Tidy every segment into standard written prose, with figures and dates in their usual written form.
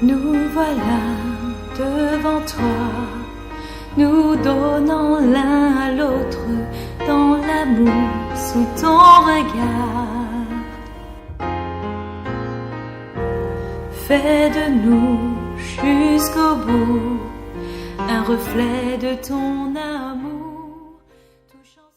Nous voilà devant toi, nous donnons l'un à l'autre dans l'amour sous ton regard. Fais de nous jusqu'au bout un reflet de ton amour. Touchant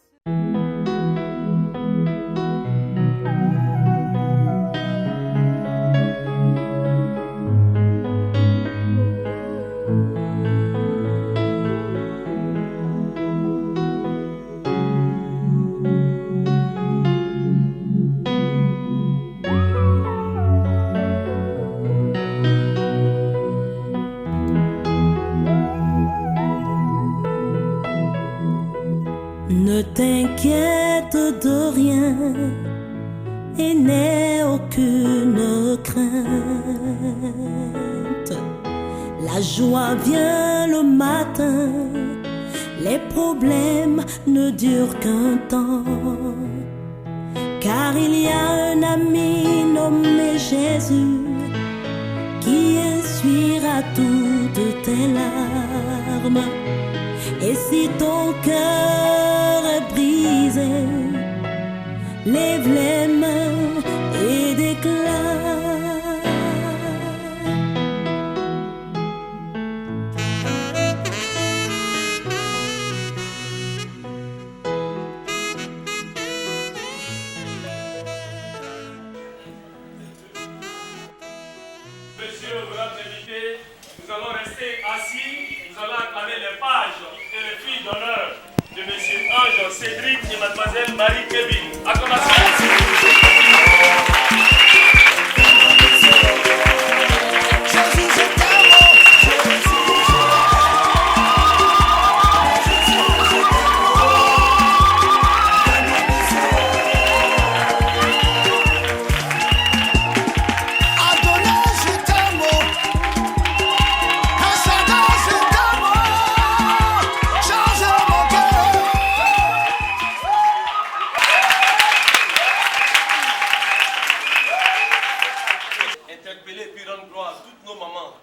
Ne t'inquiète de rien et n'aie aucune crainte. La joie vient le matin, les problèmes ne durent qu'un temps. Car il y a un ami nommé Jésus qui essuiera toutes tes larmes. Et si ton cœur est brisé, lève les mains et déclare. Messieurs, mesdames invités, nous allons rester assis, nous allons acclamer les pages et les filles d'honneur de Monsieur Ange Cédric et Mademoiselle Marie Kevin. Acclamation. Interpeller et puis rendre gloire à toutes nos mamans,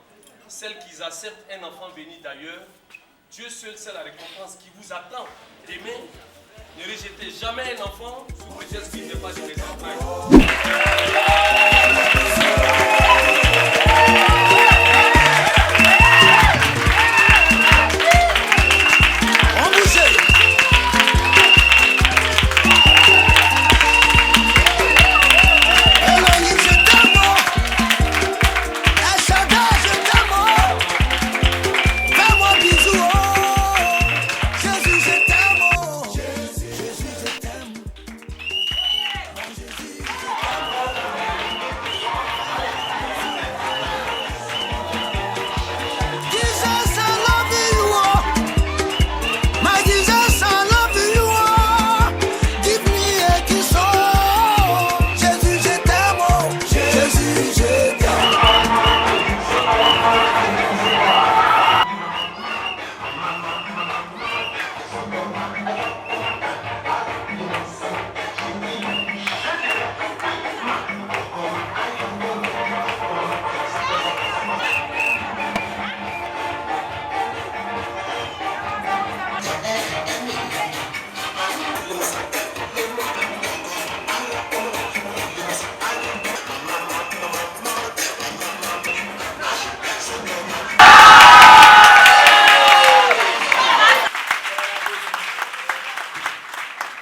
celles qui acceptent un enfant béni d'ailleurs. Dieu seul sait la récompense qui vous attend. Demain, ne rejetez jamais un enfant sous prétexte qu'il n'est pas de les entrailles.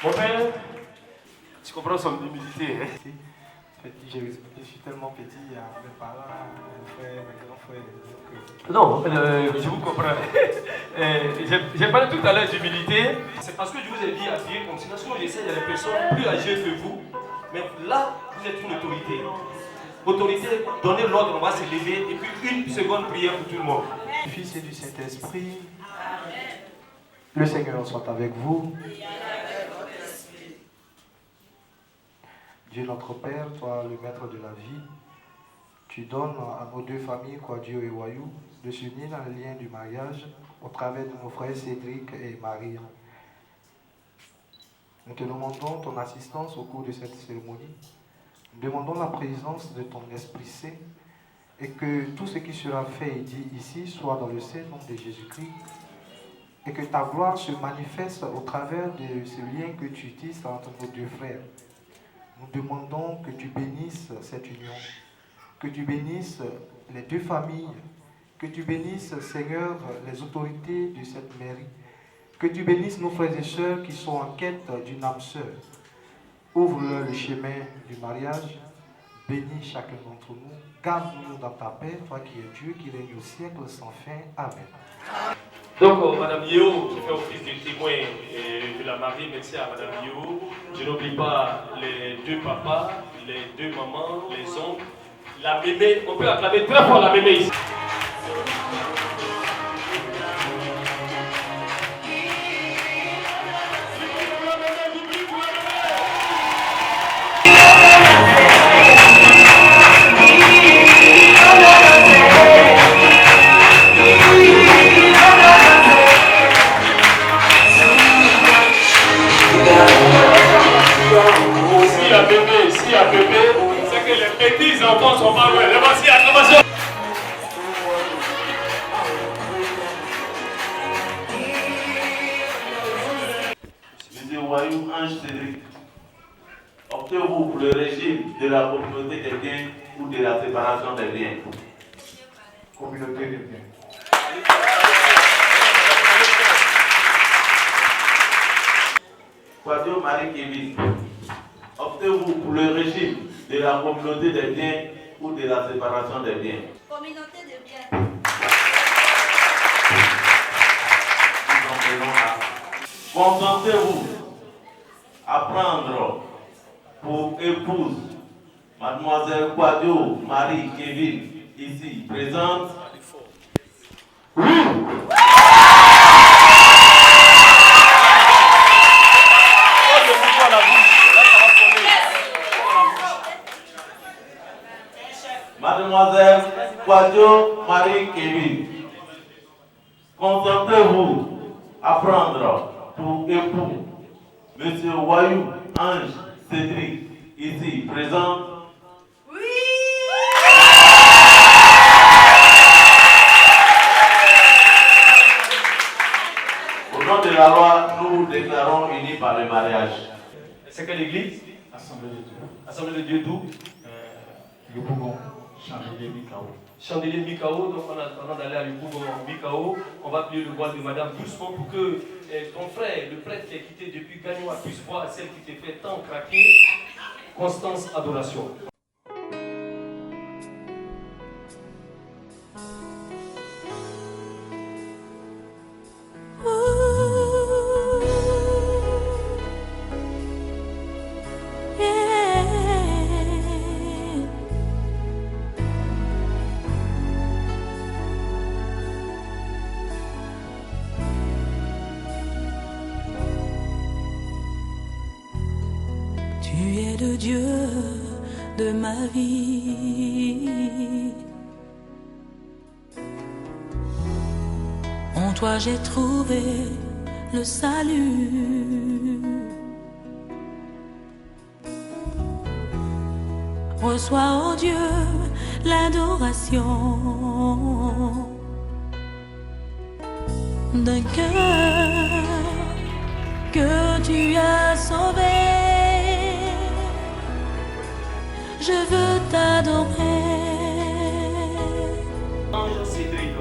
Mon père, tu comprends son humilité. Hein? Petit, je suis tellement petit, il y a mes parents, mes frères, mes grands frères. Non, je vous comprends. J'ai parlé tout à l'heure d'humilité. C'est parce que je vous ai dit appuyer comme ça. Sinon, j'essaie des personnes plus âgées que vous. Mais là, vous êtes une autorité. Autorité, donnez l'ordre, on va se lever. Et puis une seconde prière pour tout le monde. Du Fils et du Saint-Esprit, le Seigneur soit avec vous. Dieu notre Père, toi le maître de la vie, tu donnes à nos deux familles, Dieu et Wayou, de s'unir dans le lien du mariage au travers de nos frères Cédric et Marie. Nous te demandons ton assistance au cours de cette cérémonie. Nous demandons la présence de ton Esprit Saint et que tout ce qui sera fait et dit ici soit dans le saint nom de Jésus-Christ, et que ta gloire se manifeste au travers de ce lien que tu tisses entre nos deux frères. Nous demandons que tu bénisses cette union, que tu bénisses les deux familles, que tu bénisses, Seigneur, les autorités de cette mairie, que tu bénisses nos frères et sœurs qui sont en quête d'une âme sœur. Ouvre-leur le chemin du mariage, bénis chacun d'entre nous, garde-nous dans ta paix, toi qui es Dieu, qui règne au siècle sans fin. Amen. Donc, Madame Yeo, qui fait office de témoin de la mariée, merci à Madame Yeo. Je n'oublie pas les deux papas, les deux mamans, les oncles, la mémé. On peut acclamer très fort la mémé ici. Si à bébé, c'est que les petits enfants sont pas loin. Voici acclamation. Monsieur Wayou Ange Cédric, optez-vous pour le régime de la communauté des biens ou de la séparation des biens? Communauté des biens. Quadio Marie Kevin, optez-vous pour le régime de la communauté des biens ou de la séparation des biens? Communauté des biens. Consentez-vous à prendre pour épouse Mademoiselle Quadio Marie Kevin, ici présente? Mademoiselle Quadio Marie Kevin, consentez-vous à prendre pour époux Monsieur Wayou Ange Cédric, ici présent? Oui. Au nom de la loi, nous vous déclarons unis par le mariage. C'est quelle église? Assemblée de Dieu. Assemblée de Dieu d'où? Le Bougon, Chandelier Mikao. Chandelier Mikao, donc en attendant d'aller à Lubougon Mikao, on va plier le voile de madame doucement pour que ton frère, le prêtre qui est quitté depuis Gagnoa, puisse voir celle qui t'est fait tant craquer. Constance Adoration. Tu es le Dieu de ma vie. En toi j'ai trouvé le salut. Reçois, oh Dieu, l'adoration d'un cœur que tu as sauvé. Je veux t'adorer. Ange Cédric,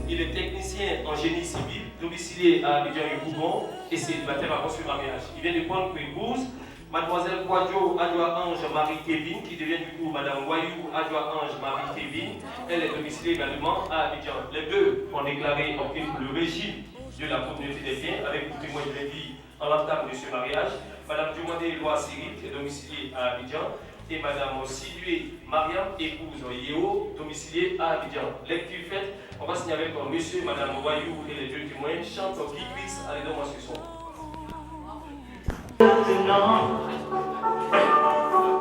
il est technicien en génie civil, domicilié à Abidjan et Bougon, et célibataire avant son mariage. Il vient de prendre pour épouse Mademoiselle Quadio Adjoa Ange Marie Kevin, qui devient du coup Madame Wayou Adjoa Ange Marie Kevin. Elle est domiciliée également à Abidjan. Les deux ont déclaré opter pour le régime de la communauté des biens, avec pour témoin de vie en l'entame de ce mariage. Madame Diomandé Loa Cyril est domiciliée à Abidjan. Et Madame Sidué Mariam, épouse Yeo, domiciliée à Abidjan. Lecture faite, on va signer avec Monsieur et Madame Wayou et les deux témoins chantent qui glisse à l'aide de moi ce son.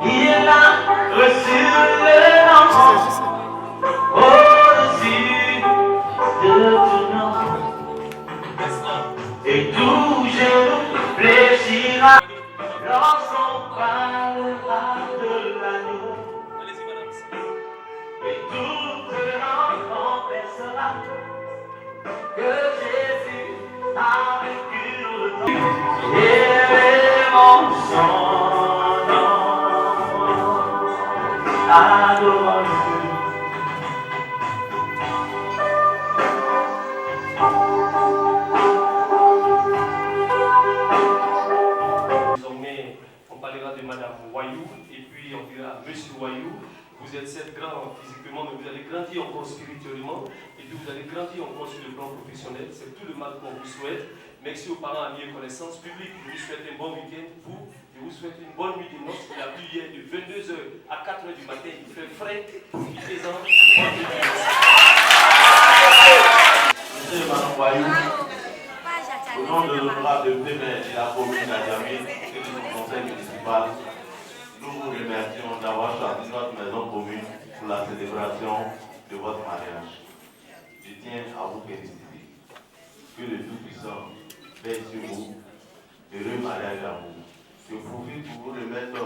Il a reçu l'enfant au-dessus de tout nom, et tout genou fléchira lorsqu'on parlera de l'agneau, Allez-y, Madame. et toute son enfant, adore-le. Désormais, on parlera de Madame Wayou et puis on dira Monsieur Wayou. Vous êtes certes grand physiquement, mais vous allez grandir encore spirituellement et puis vous allez grandir encore sur le plan professionnel. C'est tout le mal qu'on vous souhaite. Merci aux parents, amis et connaissances publiques. Je vous souhaite un bon week-end. Vous, je vous souhaite une bonne nuit de noces. Il a plu hier de 22h à 4h du matin. Il fait frais. Profitez-en. Bonne nuit de noces. Monsieur Madame Wayou, au nom de l'honorable député de la commune d'Adjamé et de son conseil municipal, nous vous remercions d'avoir choisi notre maison commune pour la célébration de votre mariage. Je tiens à vous féliciter. Que le Tout-Puissant veille sur vous. Heureux mariage à vous. Je profite pour vous remettre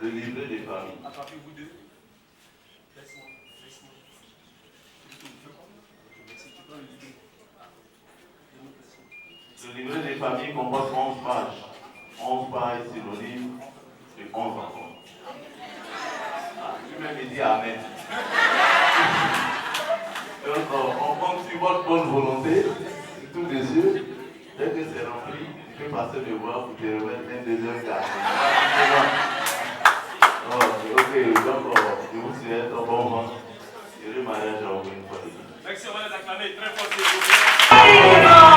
le livret des familles. Attrapez-vous deux. Le livret des familles comporte 11 pages. 11 pages synonymes de 11 enfants. Lui-même il dit Amen. Donc on compte sur votre bonne volonté, tout de suite. Dès que c'est rempli, tu peux passer le voir pour te remettre un deuxième garçon. Ok, donc je vous souhaite un bon vent. Heureux mariage à vous une fois de plus. Merci, on va les acclamer très fort, s'il vous plaît.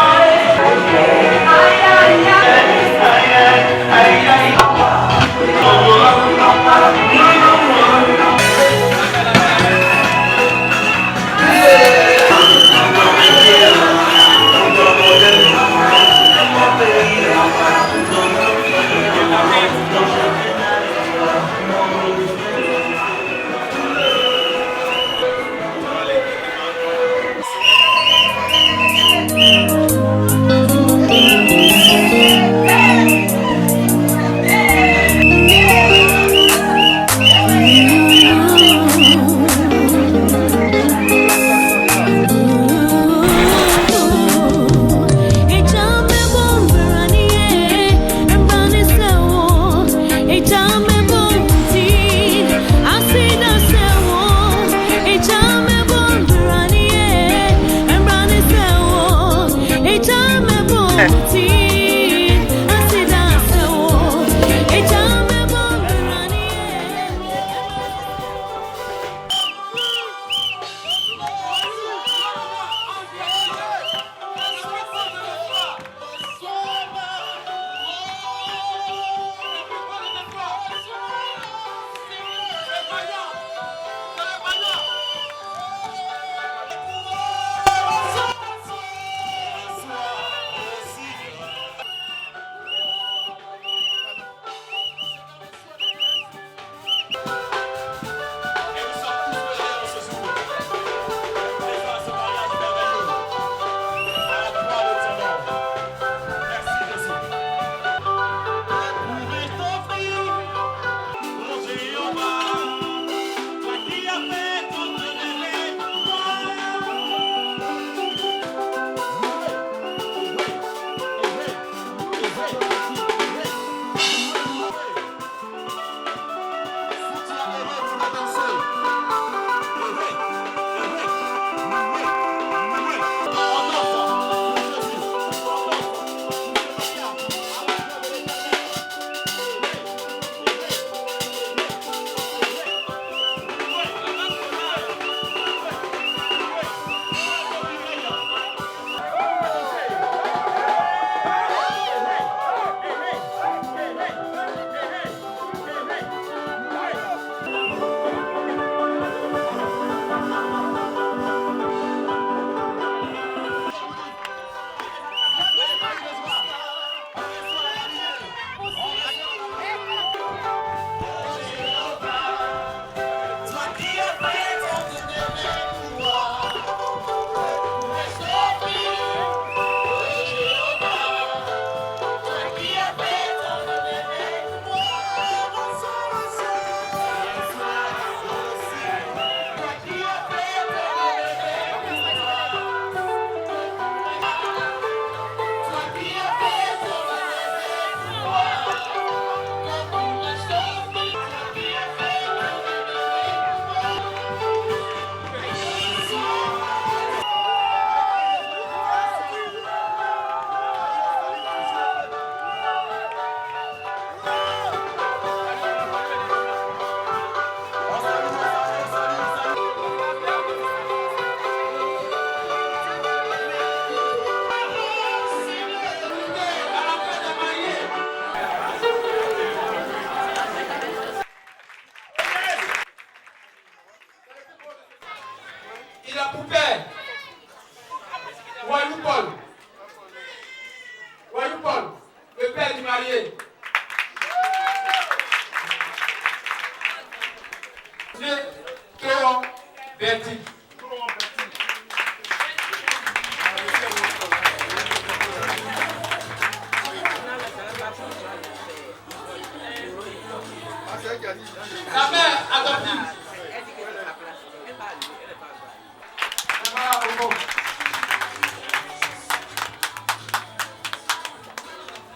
au monde.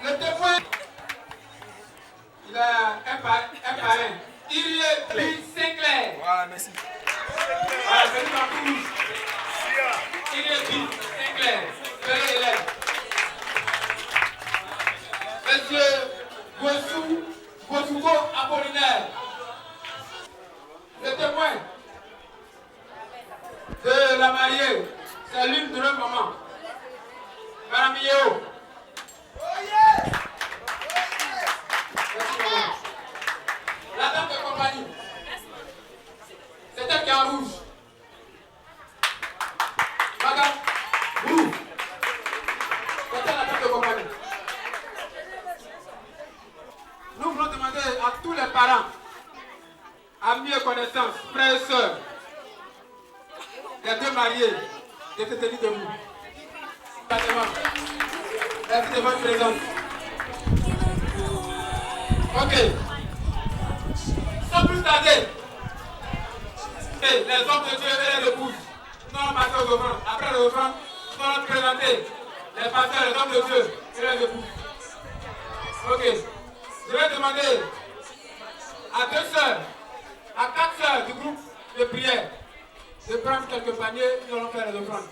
Le témoin, il a un parrain. Il est Bill Sinclair. Voilà, merci. Voilà, c'est lui en rouge. Il est Bill Sinclair. Veuillez élève. Monsieur Bosuko Apollinaire. Le témoin de la mariée, c'est l'une de nos mamans. Madame Yeo. Merci, maman. La dame de compagnie, c'est elle qui est en rouge. Madame, rouge. C'est elle la dame de compagnie. Nous voulons demander à tous les parents, amis et connaissances, frères et sœurs, des deux mariés, de se tenir debout. Merci de votre présence. Ok. Sans plus tarder, les hommes de Dieu et les épouses, nous allons passer aux offrandes. Après les offrandes, nous allons présenter les pasteurs, les hommes de Dieu et les épouses. Ok. Je vais demander à 2 sœurs, à 4 sœurs du groupe de prière de prendre quelques paniers, nous allons faire les offrandes.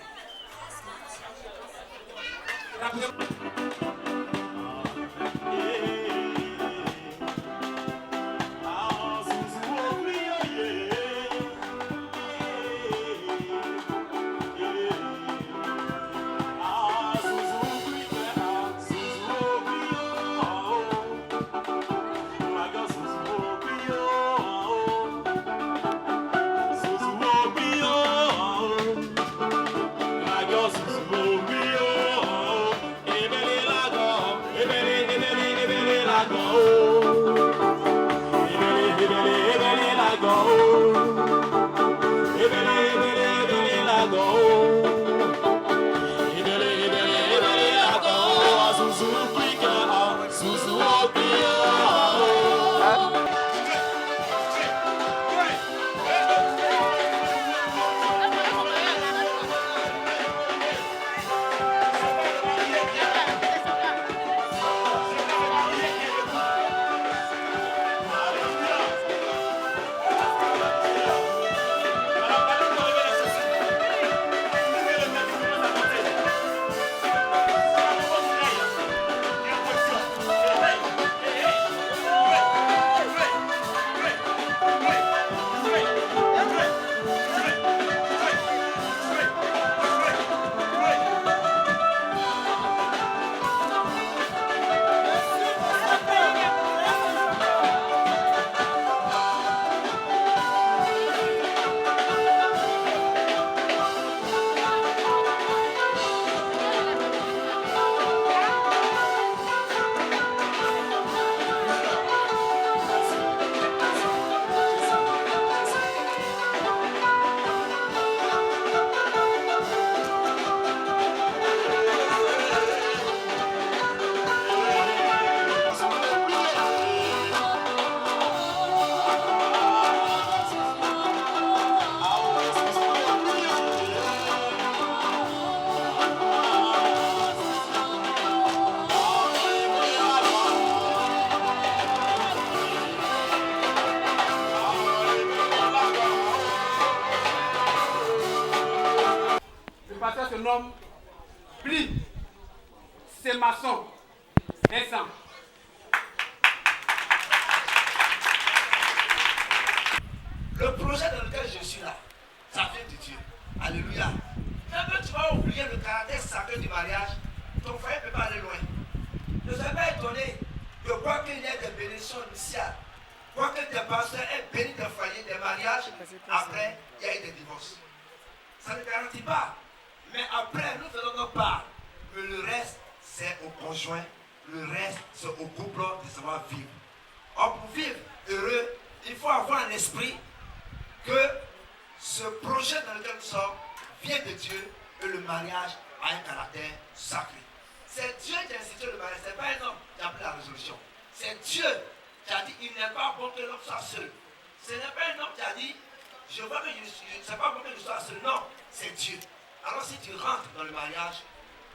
Se nomme Pli, c'est maçon, Vincent. Le projet dans lequel je suis là, ça vient de Dieu. Alléluia. Même tu vas oublier le caractère sacré du mariage, ton foyer ne peut pas aller loin. Ne sois pas étonné de voir qu'il y a des bénédictions initiales. Quoique des pasteurs aient béni des foyers, des mariages, après il y a eu des divorces. Ça ne garantit pas. Mais après, nous faisons notre part. Mais le reste, c'est au conjoint. Le reste, c'est au couple de savoir vivre. Or, pour vivre heureux, il faut avoir un esprit que ce projet dans lequel nous sommes vient de Dieu et le mariage a un caractère sacré. C'est Dieu qui a institué le mariage. Ce n'est pas un homme qui a pris la résolution. C'est Dieu qui a dit il n'est pas bon que l'homme soit seul. Ce n'est pas un homme qui a dit je vois que je ne sais pas bon que je sois seul. Non, c'est Dieu. Alors si tu rentres dans le mariage,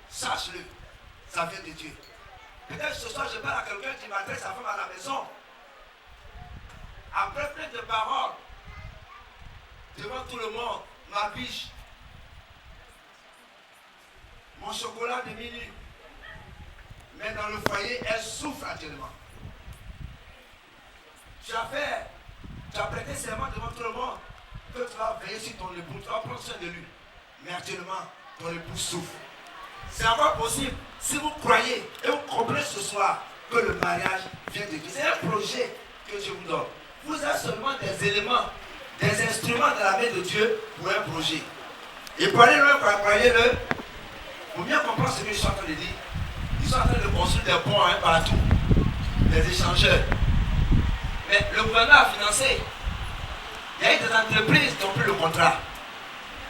sache-le, ça vient de Dieu. Peut-être ce soir je parle à quelqu'un qui m'adresse sa femme à la maison. Après plein de paroles, devant tout le monde, ma biche, mon chocolat de minuit. Mais dans le foyer, elle souffre actuellement. Tu as prêté serment devant tout le monde que tu vas veiller sur ton époux, tu vas prendre soin de lui. Mais actuellement, ton époux souffre. C'est encore possible si vous croyez et vous comprenez ce soir que le mariage vient de Dieu. C'est un projet que Dieu vous donne. Vous avez seulement des éléments, des instruments de la main de Dieu pour un projet. Et croyez-le, croyez-le, pour bien comprendre ce que je suis en train de dire, ils sont en train de construire des ponts partout, des échangeurs. Mais le gouvernement a financé. Il y a eu des entreprises qui ont pris le contrat.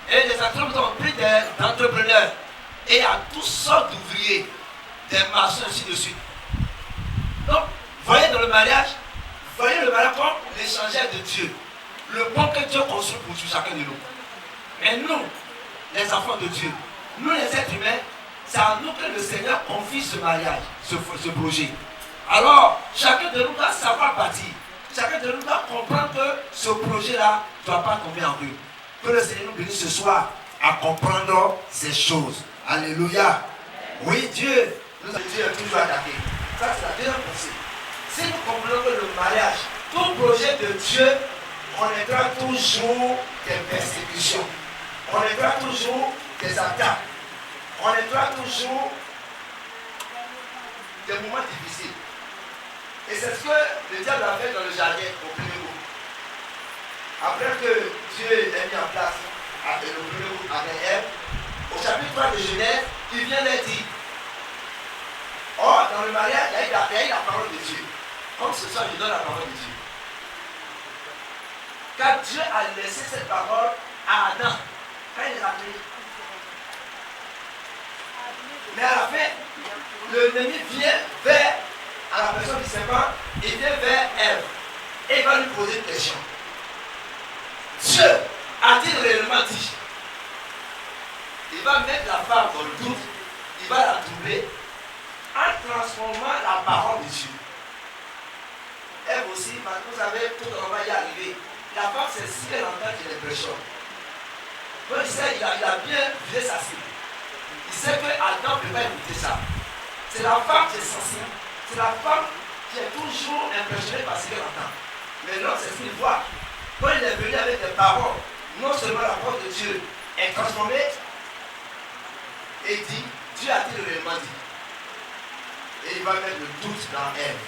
Et des entreprises ont pris des entrepreneurs. Et il y a toutes sortes d'ouvriers, des maçons, ainsi de suite. Donc, voyez dans le mariage, voyez le mariage comme l'échangeur de Dieu. Le pont que Dieu construit pour chacun de nous. Mais nous, les enfants de Dieu, nous les êtres humains, c'est à nous que le Seigneur confie ce mariage, ce projet. Alors, chacun de nous doit savoir bâtir. Chacun de nous doit comprendre que ce projet-là ne doit pas tomber en rue. Que le Seigneur nous bénisse ce soir à comprendre ces choses. Alléluia. Oui, Dieu nous a toujours attaqué. Ça, c'est la deuxième pensée. Si nous comprenons que le mariage, tout projet de Dieu, connaîtra toujours des persécutions. On connaîtra toujours des attaques. On connaîtra toujours des moments difficiles. Et c'est ce que le diable a fait dans le jardin au premier groupe. Après que Dieu l'a mis en place avec le premier groupe avec Ève, au chapitre 3 de Genèse, il vient leur dire, oh, dans le mariage, il y a eu la parole de Dieu. Comme ce soir, je donne la parole de Dieu. Car Dieu a laissé cette parole à Adam, quand il l'a appelé. Mais à la fin, l'ennemi vient vers à la personne du serpent, il vient vers Ève et il va lui poser une question. Dieu a-t-il réellement dit? Il va mettre la femme dans le doute, il va la troubler en transformant la parole de Dieu. Ève aussi, vous savez, tout on va y arriver. La femme, c'est si elle entend qu'il est prêcheur. Donc il sait, il a bien visé sa cible. Il sait que Adam ne peut pas écouter ça. C'est la femme qui est sensible. C'est la femme qui est toujours impressionnée par ce qu'elle entend. Mais non, c'est ce qu'il voit. Quand il est venu avec des paroles, non seulement la parole de Dieu est transformée, et il dit, Dieu a-t-il réellement dit? Et il va mettre le doute dans Ève.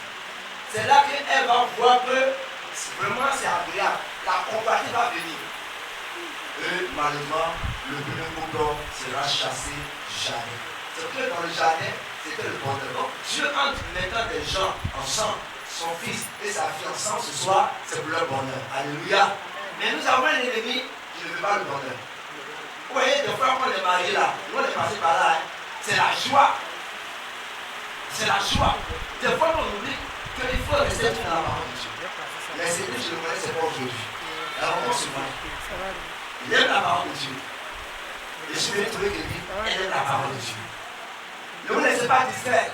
C'est là qu'Ève va voir que vraiment c'est agréable. La compatie va venir. Et malheureusement, le premier couple sera chassé jamais. C'est que dans le jardin, c'était le bonheur. Donc Dieu entre maintenant des gens ensemble, son fils et sa fille ensemble ce soir, c'est pour leur bonheur. Alléluia. Mais nous avons un ennemi qui ne veut pas le bonheur. Vous voyez, des fois, quand on est marié là, nous on est passé par là, c'est la joie. C'est la joie. Des fois, on oublie qu'il faut rester dans la parole de Dieu. Mais c'est que je le connais, c'est pas aujourd'hui. Alors, on se voit. Il aime la parole de Dieu. Et je suis venu trouver quelqu'un, elle aime la parole de Dieu. Ne vous laissez pas distraire.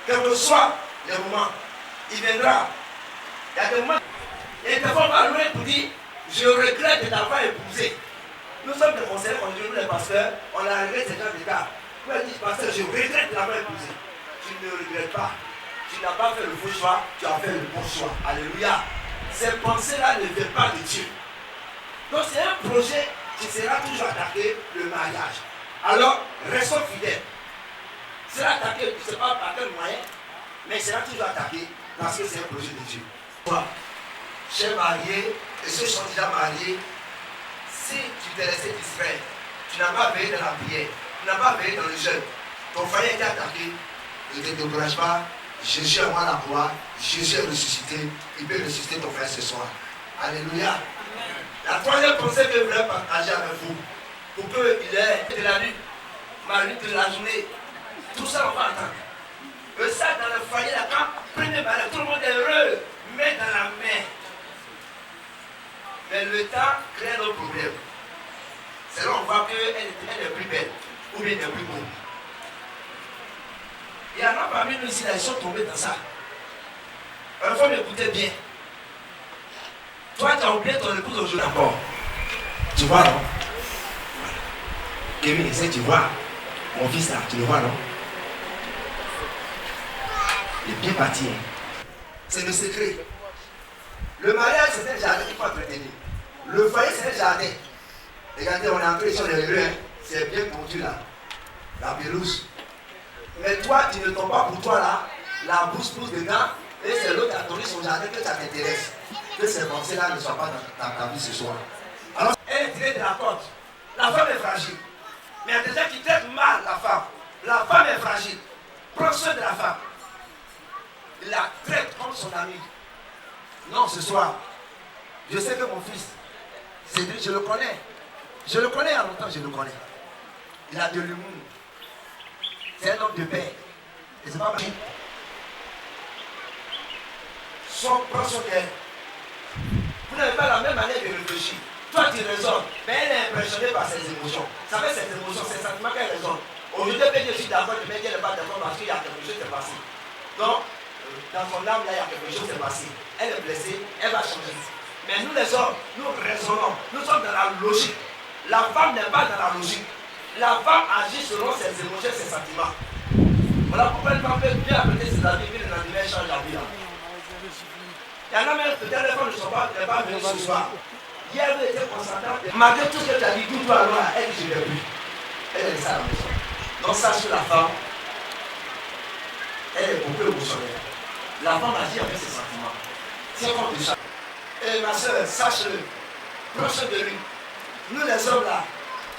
Quel que soit le moment, il viendra. Il y a des moments, et des fois on va loin pour dire, je regrette de t'avoir épousé. Nous sommes des conseillers conjugaux, nous les pasteurs, on a regretté ces gens d'état. Vous avez dit, pasteur, je regrette de t'avoir épousé. Tu ne regrettes pas. Tu n'as pas fait le faux choix, tu as fait le bon choix. Alléluia. Ces pensées-là ne viennent pas de Dieu. Donc c'est un projet qui sera toujours attaqué, le mariage. Alors, restons fidèles. Il sera attaqué, je ne sais pas par quel moyen, mais il sera toujours attaqué parce que c'est un projet de Dieu. Toi, chers mariés, et ceux qui sont déjà mariés, si tu t'es resté distrait, tu n'as pas veillé dans la prière, tu n'as pas veillé dans le jeûne, ton foyer a été attaqué, ne te décourage pas, Jésus est moi la croix, Jésus est ressuscité, il peut ressusciter ton frère ce soir. Alléluia. La troisième pensée que je voulais partager avec vous, pour qu'il ait de la nuit, ma nuit de la journée, tout ça on va entendre. Et ça dans le foyer, là, quand premier malheur, tout le monde est heureux, main dans la main. Mais le temps crée nos problèmes. C'est là qu'on voit qu'elle est trouver un plus beau. Il y en a parmi nous ici, là, ils sont tombés dans ça. Il faut m'écouter bien. Toi, tu as oublié ton épouse aujourd'hui encore. Tu vois, non? Kevin, essaie, tu vois. Mon fils là, tu le vois, non? Il est bien parti. Hein. C'est le secret. Le mariage, c'est un jardin qu'il faut entretenir. Le foyer, c'est un jardin. Regardez, on est entré sur les rues. Hein. C'est bien conduit là. La pelouse. Mais toi, tu ne tombes pas pour toi là. La bourse pousse dedans. Et c'est l'autre qui a tourné son jardin que ça t'intéresse. Que ces pensées-là ne soient pas dans ta vie ce soir. Alors, elle est tirée de la corde. La femme est fragile. Mais il y a des gens qui traitent mal la femme. La femme est fragile. Prends soin de la femme. Il la traite comme son ami. Non, ce soir, je sais que mon fils, Cédric, je le connais. Je le connais à longtemps, je le connais. Il a de l'humour. C'est un homme de paix. Et c'est pas mal. Prends son cœur. Vous n'avez pas la même manière de réfléchir. Toi, tu raisonnes, mais elle est impressionnée par ses émotions. Ça fait ses émotions, ses sentiments qu'elle raisonne. Aujourd'hui, je suis d'accord, mais elle n'est pas d'accord parce qu'il y a quelque chose qui est passé. Donc, dans son âme, là, il y a quelque chose qui est passé. Elle est blessée, elle va changer. Mais nous, les hommes, nous raisonnons. Nous sommes dans la logique. La femme n'est pas dans la logique. La femme agit selon ses émotions et ses sentiments. Voilà pourquoi une femme peut bien appeler ses amis, puis le lendemain, elle change la vie. Il y en a même peut-être les femmes ne sont pas venues ce soir. Hier, elle était concentrée. Malgré tout ce que tu as dit, tout toi alors, elle dit je ne l'ai plus. Elle est ça à la maison. Donc, ça sur la femme, elle est beaucoup émotionnelle. La femme agit avec ses sentiments. C'est comme ça. Et ma soeur, sache-le, proche de lui. Nous les hommes là,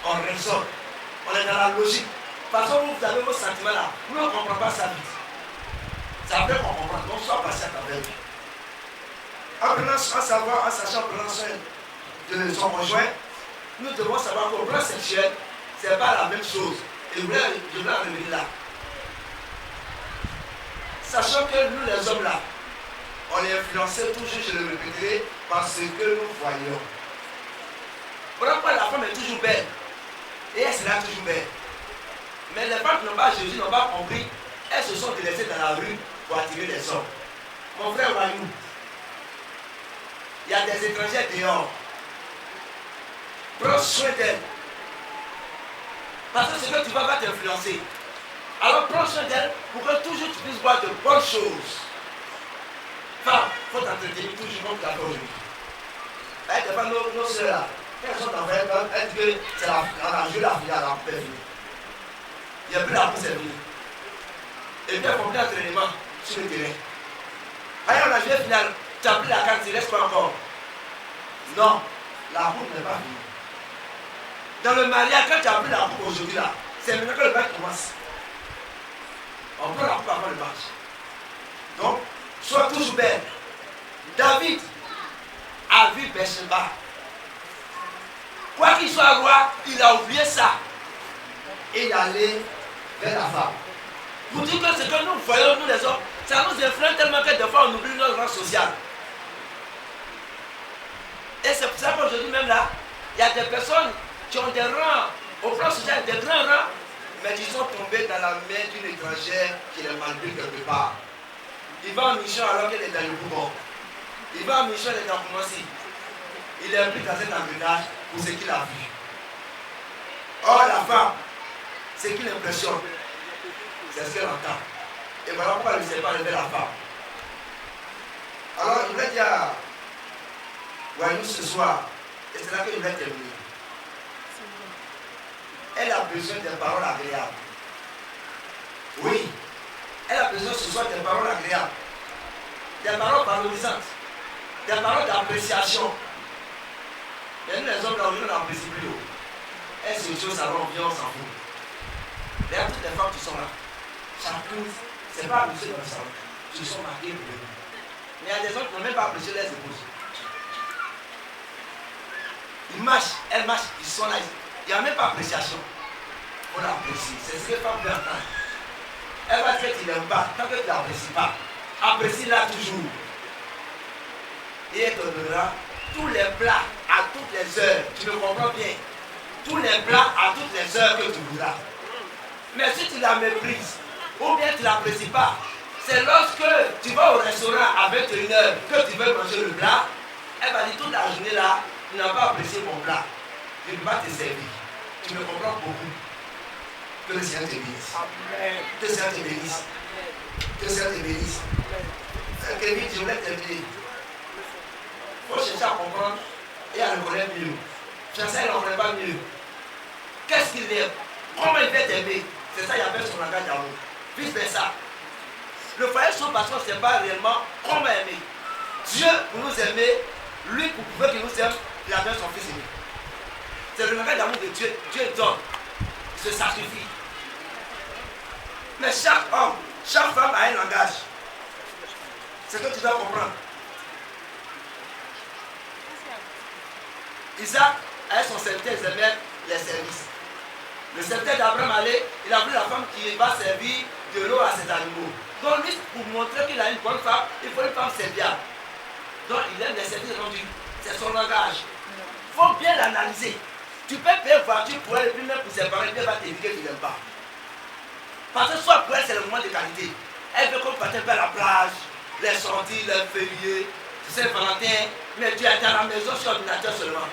on raisonne. On est dans la logique. Parce que vous avez vos sentiments là, nous on ne comprend pas ça vite. C'est après qu'on comprend. Donc, sois patient avec lui. En sachant prendre soin de son conjoint, nous devons savoir qu'au plan sexuel, ce n'est pas la même chose. Et je voulais en revenir là. Sachant que nous les hommes là, on est influencés toujours, je le répéterai, par ce que nous voyons. Voilà pourquoi la femme est toujours belle. Et elle sera toujours belle. Mais les femmes qui n'ont pas Jésus, n'ont pas compris, elles se sont délaissées dans la rue pour attirer les hommes. Mon frère Wayou, il y a des étrangers dehors. Prends soin d'elle. Parce que ce que tu vas t'influencer. Alors prends soin d'elle pour que toujours tu puisses voir de bonnes choses. Femme, il faut t'entretenir toujours comme tu as fait aujourd'hui. Elle ne pas nos soeurs là. Quand elles sont en fait, elles disent que c'est la joue la fille à la paix. Il n'y a plus la pousse finie. Et puis elles font plus d'entraînement sur le terrain. Allez, on a joué finale. Tu as pris la carte, il ne reste pas encore. Non, la route n'est pas finie. Dans le mariage, quand tu as pris la coupe aujourd'hui là, c'est maintenant que le match commence. On prend la coupe avant le match. Donc, sois toujours belle. David a vu Bathsheba. Quoi qu'il soit roi, il a oublié ça. Et il est allé vers la femme. Pour dire que ce que nous voyons, nous les hommes, ça nous influence tellement que des fois on oublie notre rang social. Et c'est pour ça qu'aujourd'hui même là, il y a des personnes qui ont des rangs, au plan social, des grands rangs, mais qui sont tombés dans la main d'une étrangère qui les manipule quelque part. Il va en mission alors qu'elle est dans le Bougon. Il va en mission, elle est dans Koumassi. Il est pris dans un engrenage pour ce qu'il a vu. Or, la femme, ce qui l'impressionne, c'est ce qu'elle entend. Et voilà pourquoi elle ne sait pas lever la femme. Alors, je voulais dire à Wayou ce soir, et c'est là que je vais terminer. Elle a besoin des paroles agréables. Oui, elle a besoin ce soir des paroles agréables, des paroles valorisantes, des paroles d'appréciation. Et nous les hommes là, on n'apprécie plus. Elles se jouent au salon, on s'en fout. D'ailleurs, toutes les femmes qui sont là, chacune, c'est pas apprécié dans le salon, ils sont marqués pour eux. Mais il y a des gens qui n'ont même pas apprécié leurs épouses. Ils marchent, elles marchent, ils sont là, il n'y a même pas appréciation. On l'apprécie, c'est ce que les femmes peuvent entendre. Elle va dire que tu n'aimes pas, tant que tu ne l'apprécies pas. Apprécie-la toujours. Et elle te donnera tous les plats à toutes les heures. Tu me comprends bien? Tous les plats à toutes les heures que tu voudras. Mais si tu la méprises, ou bien tu ne l'apprécies pas, c'est lorsque tu vas au restaurant à 21h que tu veux manger le plat, elle va dire toute la journée là, tu n'as pas apprécié mon plat. Je ne peux pas te servir. Tu me comprends beaucoup. Que le Seigneur te bénisse. Que le Seigneur te bénisse. Que le Seigneur te bénisse. Kevin, je voulais terminer. Il faut chercher à comprendre et à le connaître mieux. Chacun ne connaît pas mieux. Qu'est-ce qu'il aime? Comment il fait t'aimer? C'est ça qu'il appelle son langage d'amour. Vice versa. Le foyer son passion, ce n'est pas réellement comment aimer. Dieu, pour nous aimer, lui, pour pouvoir qu'il nous aime, il a donné son fils aimé. C'est le langage d'amour de Dieu. Dieu donne. Il se sacrifie. Mais chaque homme, chaque femme a un langage. C'est ce que tu dois comprendre. Isaac, avec son serviteur, il aimait les services. Le serviteur d'Abraham allait, il a voulu la femme qui va servir de l'eau à ses animaux. Donc lui, pour montrer qu'il a une bonne femme, il faut une femme serviable. Donc il aime les services rendus. C'est son langage. Il faut bien l'analyser. Tu peux payer une voiture pour elle et puis même pour ses parents, et puis elle va te dire que tu n'aimes pas. Parce que soit pour elle, c'est le moment de qualité. Elle veut qu'on parte un peu à la plage, les sorties, les fériés, Saint-Valentin, mais tu es à la maison sur l'ordinateur seulement.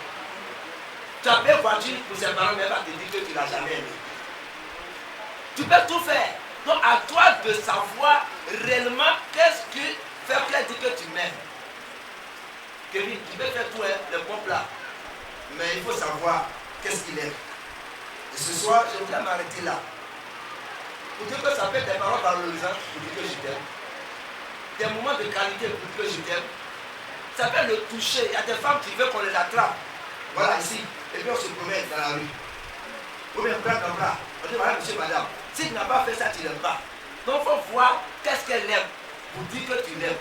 Tu as payé une voiture pour ses parents, mais elle va te dire que tu ne l'as jamais aimé. Tu peux tout faire. Donc à toi de savoir réellement qu'est-ce que faire qu'elle dit que tu m'aimes. Kevin, tu peux faire tout le bon plat. Mais il faut savoir qu'est-ce qu'il aime. Et ce soir, je voudrais m'arrêter là. Pour dire que ça peut être des paroles valorisantes pour dire que je t'aime. Des moments de qualité pour dire que je t'aime. Ça peut le toucher. Il y a des femmes qui veulent qu'on les attrape. Voilà ici. Et puis on se promène dans la rue. Ou bien bras dans bras. On dit voilà monsieur, madame. Si tu n'as pas fait ça, tu n'aimes pas. Donc il faut voir qu'est-ce qu'elle aime pour dire que tu l'aimes.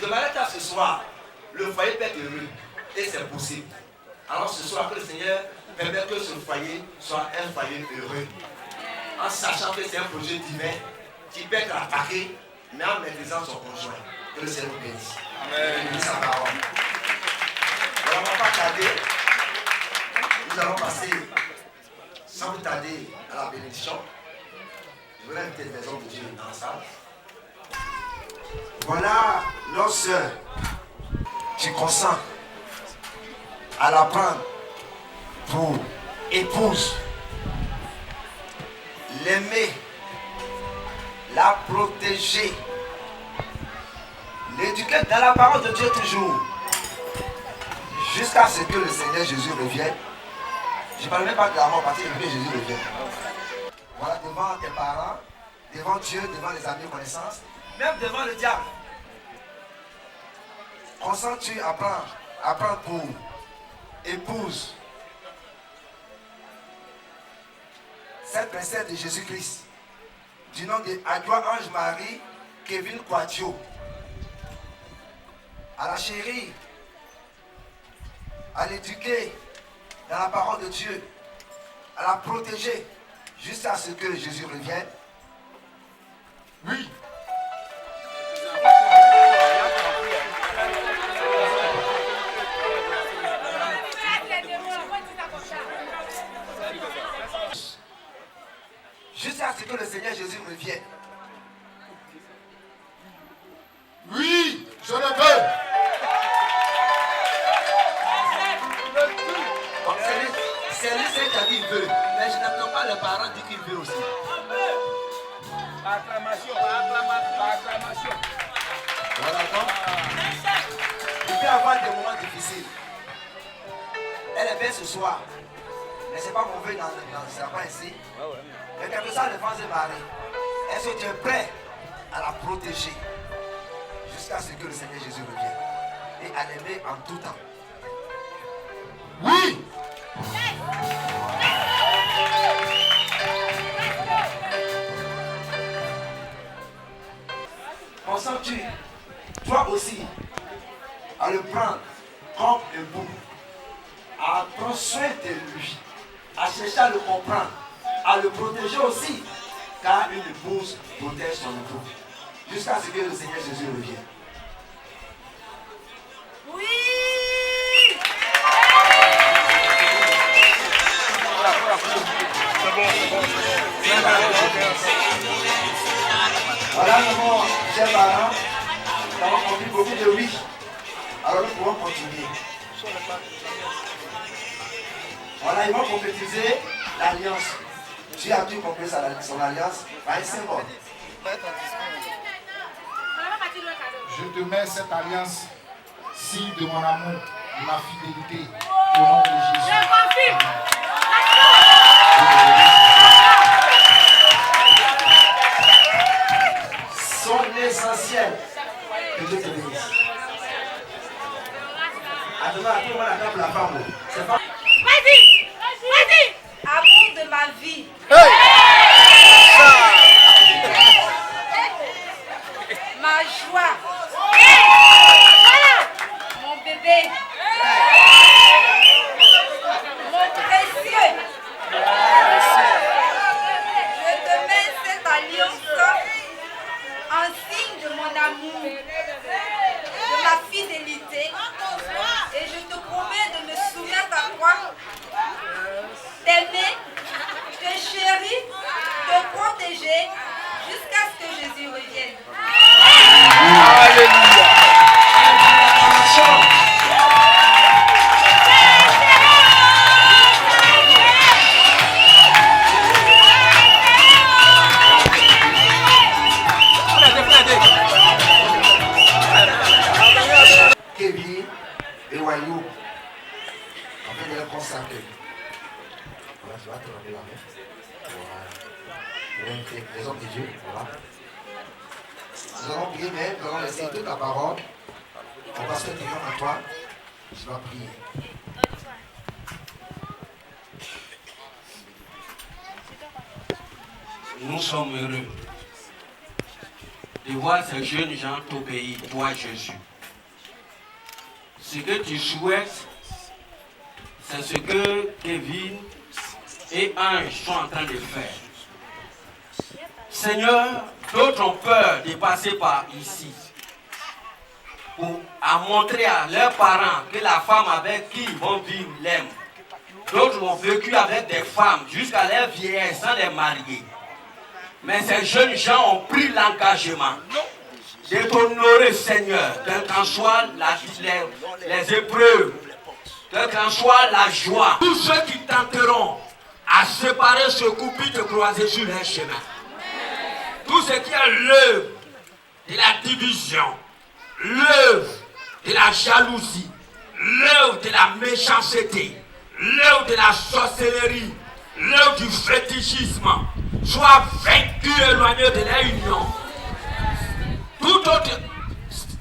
Je m'arrête à ce soir. Le foyer peut être heureux. Et c'est possible. Alors ce soir, que le Seigneur permet que ce foyer soit un foyer heureux. En sachant que c'est un projet divin qui peut être attaqué, mais en maîtrisant son conjoint. Que le Seigneur nous bénisse. Amen. Bénisse sa parole. Alors, on ne va pas tarder. Nous allons passer sans plus tarder à la bénédiction. Je voudrais inviter les hommes de Dieu dans la salle. Voilà nos sœurs. Tu consens à la prendre pour épouse, l'aimer, la protéger, l'éduquer dans la parole de Dieu toujours, jusqu'à ce que le Seigneur Jésus revienne. Je ne parle même pas de la mort parce que Jésus revienne. Voilà, devant tes parents, devant Dieu, devant les amis, connaissances, même devant le diable. Consens-tu à prendre pour épouse cette princesse de Jésus-Christ, du nom de Adjoa Ange Marie Kevin Quadio, à la chérir, à l'éduquer dans la parole de Dieu, à la protéger jusqu'à ce que Jésus revienne? Oui. Jusqu'à ce que le Seigneur Jésus revienne. Oui, je le veux. C'est lui qui a dit qu'il veut, mais je n'attends pas les parents dire qu'il veut aussi. Acclamation, acclamation. Voilà donc. Il peut y avoir des moments difficiles. Elle est belle ce soir, mais ce n'est pas mauvais dans ce sapin ici. Mais quelque chose de France et Marie. Est-ce que tu es prêt à la protéger jusqu'à ce que le Seigneur Jésus revienne et à l'aimer en tout temps? Oui! Consens-tu, toi aussi, à le prendre comme époux, à prendre soin de lui, à chercher à le comprendre, à le protéger aussi, car une épouse protège son époux, jusqu'à ce que le Seigneur Jésus revienne. Oui! C'est bon, c'est bon. Voilà comment, chers parents, nous avons compris beaucoup de oui. Alors nous pouvons continuer. Voilà, ils vont concrétiser l'alliance. Tu as pu compléter son alliance par un symbole. Je te mets cette alliance, signe de mon amour, de ma fidélité, au nom de Jésus. Son essentiel. Que Dieu te bénisse. À demain, à tout le monde attrape la femme. C'est pas... Vas-y! Vas-y! Amour de ma vie. Ma joie. Voilà! Mon bébé. Mon précieux. Je te mets cette alliance en signe de mon amour, de ma fidélité, et je te promets de me soumettre à toi, t'aimer, te chérir, te protéger jusqu'à ce que Jésus revienne. Alléluia. Kevin et Wayou, en fait de les consacrer. Voilà, tu vas te rendre la main. Voilà. Les hommes de Dieu, voilà. Nous allons prier, mais nous allons laisser toute la parole au pasteur Théon Antoine. Je vais prier. Nous sommes heureux de voir ces jeunes gens t'obéir, toi Jésus. Ce que tu souhaites, c'est ce que Kevin et Ange sont en train de faire. Seigneur, d'autres ont peur de passer par ici pour montrer à leurs parents que la femme avec qui ils vont vivre l'aime. D'autres ont vécu avec des femmes jusqu'à leur vieillesse sans les marier. Mais ces jeunes gens ont pris l'engagement de t'honorer, Seigneur, quelles qu'en soient les épreuves, quelle qu'en soit la joie. Tous ceux qui tenteront à séparer ce couple, te croiser sur leur chemin. Tout ce qui est l'œuvre de la division, l'œuvre de la jalousie, l'œuvre de la méchanceté, l'œuvre de la sorcellerie, l'œuvre du fétichisme, soit vaincu et éloigné de leur union. Toute autre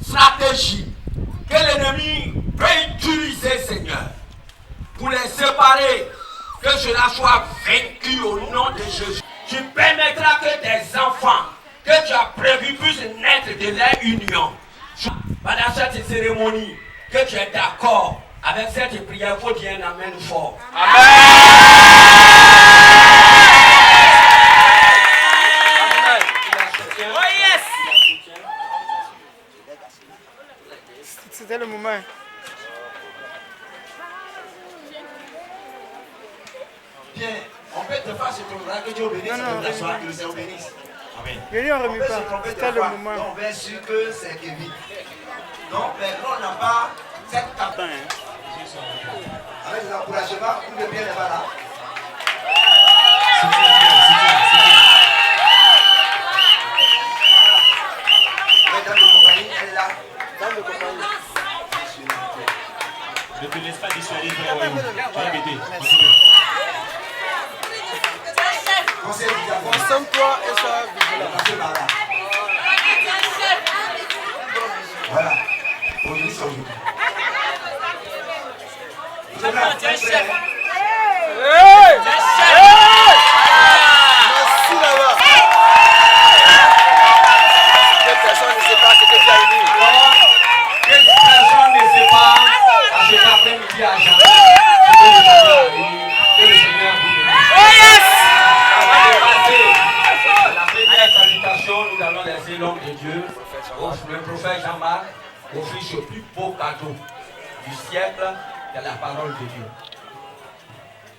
stratégie que l'ennemi peut utiliser, Seigneur, pour les séparer, que cela soit vaincu au nom de Jésus. Tu permettras que des enfants que tu as prévus puissent naître de leur union. Pendant cette cérémonie, que tu es d'accord avec cette prière, il faut dire un amen fort. Amen. C'était le moment. Bien, on peut te faire ce qu'on a que Dieu bénisse, que le Seigneur bénisse. Amen. On remet pas. C'était le moment. Donc, on est sûr que c'est Kevin. Donc, maintenant, on n'a pas cette campagne. Avec les encouragements, où le bien n'est pas là. Dame de compagnie, elle est là. Dame de compagnie. Ne te laisse pas dissuader de la royaume. Tu vas répéter. Concentre-toi et sois vigilant. Voilà. Aujourd'hui, c'est aujourd'hui. Merci là-bas. Personne ne sait pas ce que tu as dit. Personne ne sait pas à cet après-midi à Jean. Que le Seigneur vous bénisse. Oh yes! Avant de passer la première salutation, nous allons laisser l'homme de Dieu, le prophète Jean-Marc, offrir ce plus beau cadeau du siècle, de la parole de Dieu.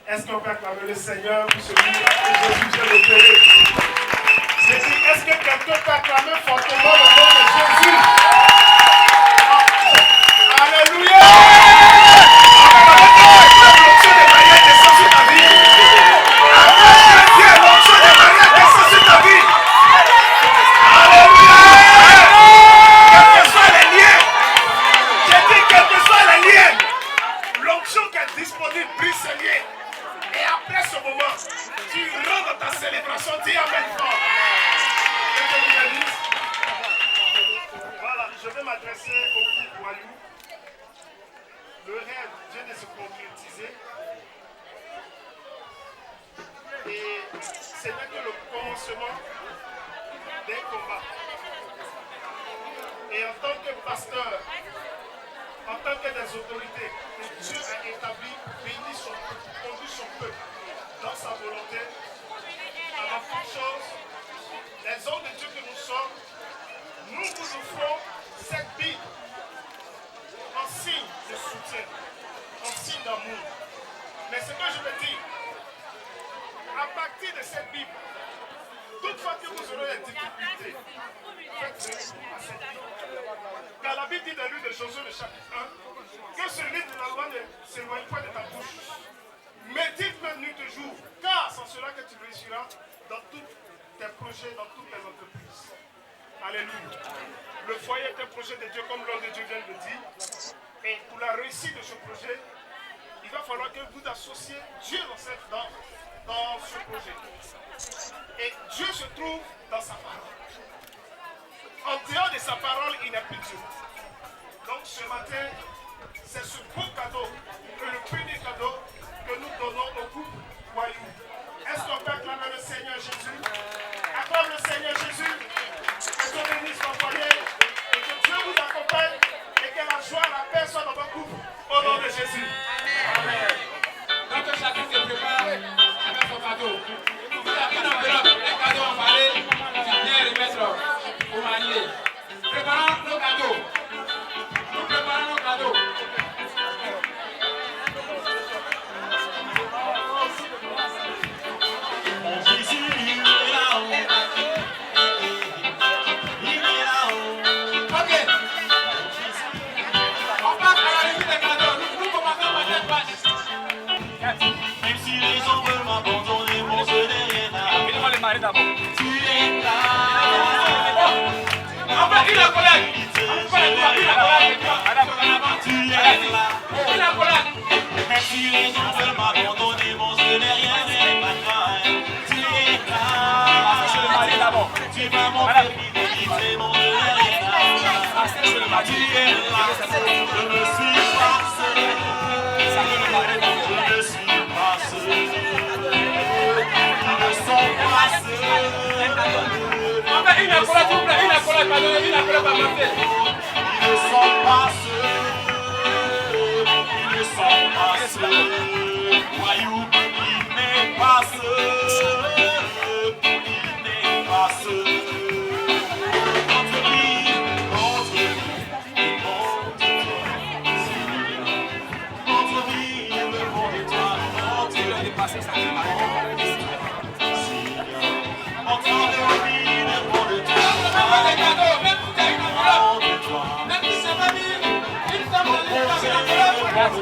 Est-ce qu'on peut acclamer le Seigneur pour celui que Jésus vient d'opérer? Est-ce que quelqu'un peut acclamer transformation. Dis Amen fort. Que Dieu vous bénisse. Voilà, je vais m'adresser au groupe Voyou. Le rêve vient de se concrétiser. Et ce n'est que le commencement d'un combat. Et en tant que pasteur, en tant que des autorités, Dieu a établi, béni son peuple, conduit son peuple dans sa volonté, avant toute chose, les hommes de Dieu que nous sommes, nous vous offrons cette Bible en signe de soutien, en signe d'amour. Mais ce que je veux dire, à partir de cette Bible, toutefois que vous aurez des difficultés, faites recours à cette Bible. Car la Bible dit dans le livre de Josué, le chapitre 1, que ce livre de la loi ne s'éloigne pas de ta bouche. Médite-le nuit et jour, car c'est cela que tu réussiras dans tous tes projets, dans toutes tes entreprises. Alléluia. Le foyer est un projet de Dieu, comme l'homme de Dieu vient de le dire. Et pour la réussite de ce projet, il va falloir que vous associez Dieu dans ce projet. Et Dieu se trouve dans sa parole. En dehors de sa parole, il n'y a plus Dieu. Donc ce matin, c'est ce beau cadeau, le premier cadeau que nous donnons au couple Voyou. Est-ce qu'on peut acclamer le Seigneur Jésus? Acclame le Seigneur Jésus. Que Dieu bénisse ton foyer et que Dieu vous accompagne et que la joie, la paix soit dans votre couple. Au nom de Jésus. Amen. Donc chacun se prépare avec son cadeau. Vous avez une enveloppe, un cadeau emballé, tu viens remettre au marié. Préparons nos cadeaux. Nous préparons nos cadeaux. Même si les gens veulent m'abandonner, mon Dieu n'est rien à. Tu es là. En fait, il a collègue. Tu es là. Même si les gens veulent m'abandonner, mon Dieu n'est rien à. Tu es là. Tu vas montrer fidélité, mon Dieu n'est rien à. Tu es là. Je ne suis pas seul. Je ne suis pas seul. Ils ne sont pas seuls. En fait, il a collègue, s'il vous plaît. Il a collègue, pardonnez, il a collègue, pardonnez. Ils ne sont pas seuls. Ils ne sont pas seuls. Voyou, il n'est pas seul. Il n'est pas seul. Contre lui, contre lui, contre toi. Contre lui, le monde est toi. Contre lui, le passé, ça fait mal. Entre lui, le monde est toi. Les cadeaux, même si c'est une enveloppe, même si c'est pas mis, il semble que les qui vient d'arriver.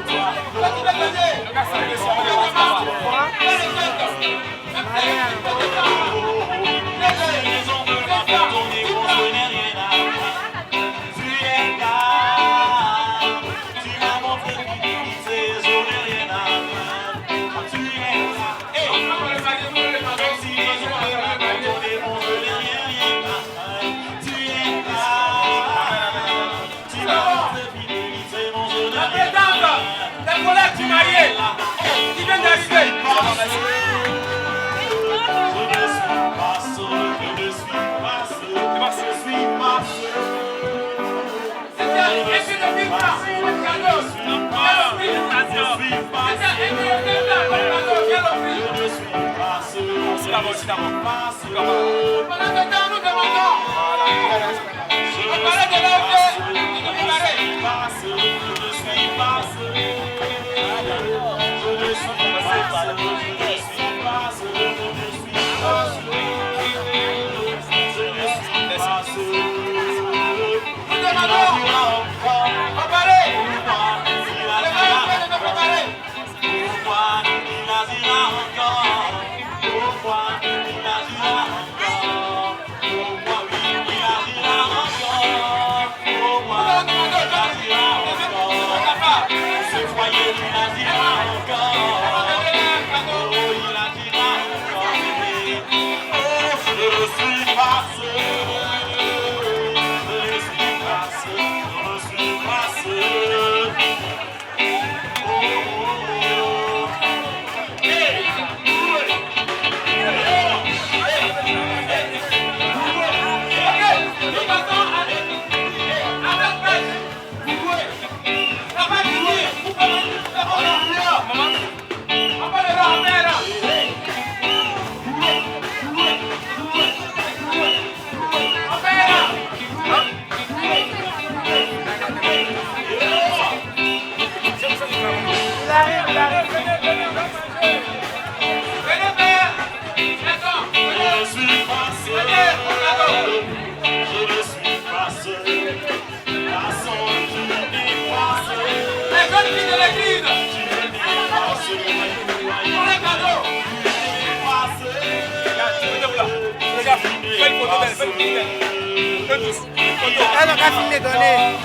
Elle n'a qu'à filmer, donner.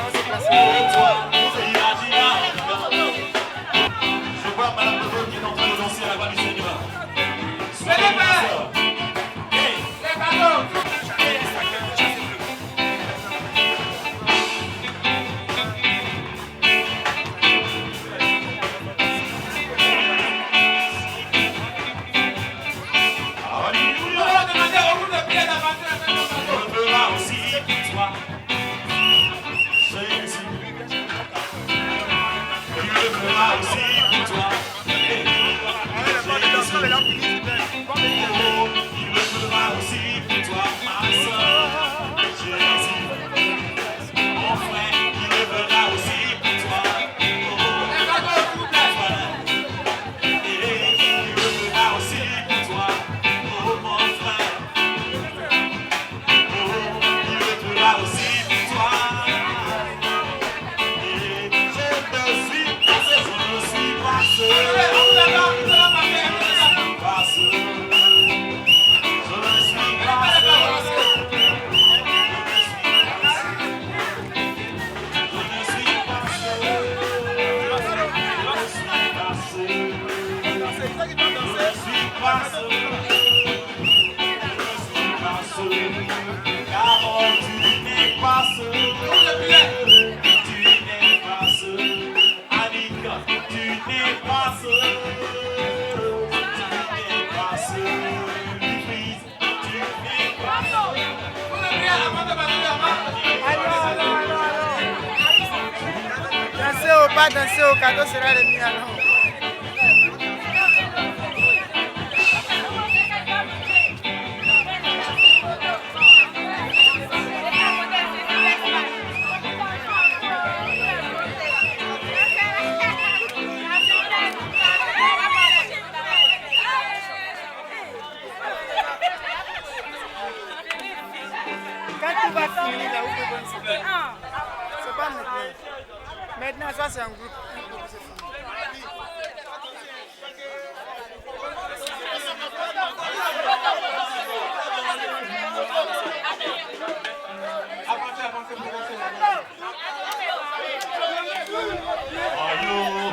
Je vois Madame Lebeau qui est en train de danser à la voix du Seigneur. Soyez prêts. Les cadeaux. Danser au cadeau sera remis à l'homme. Quand tu vas finir là, où tu vas c'est pas maintenant. Maintenant, ça c'est un groupe. Allô.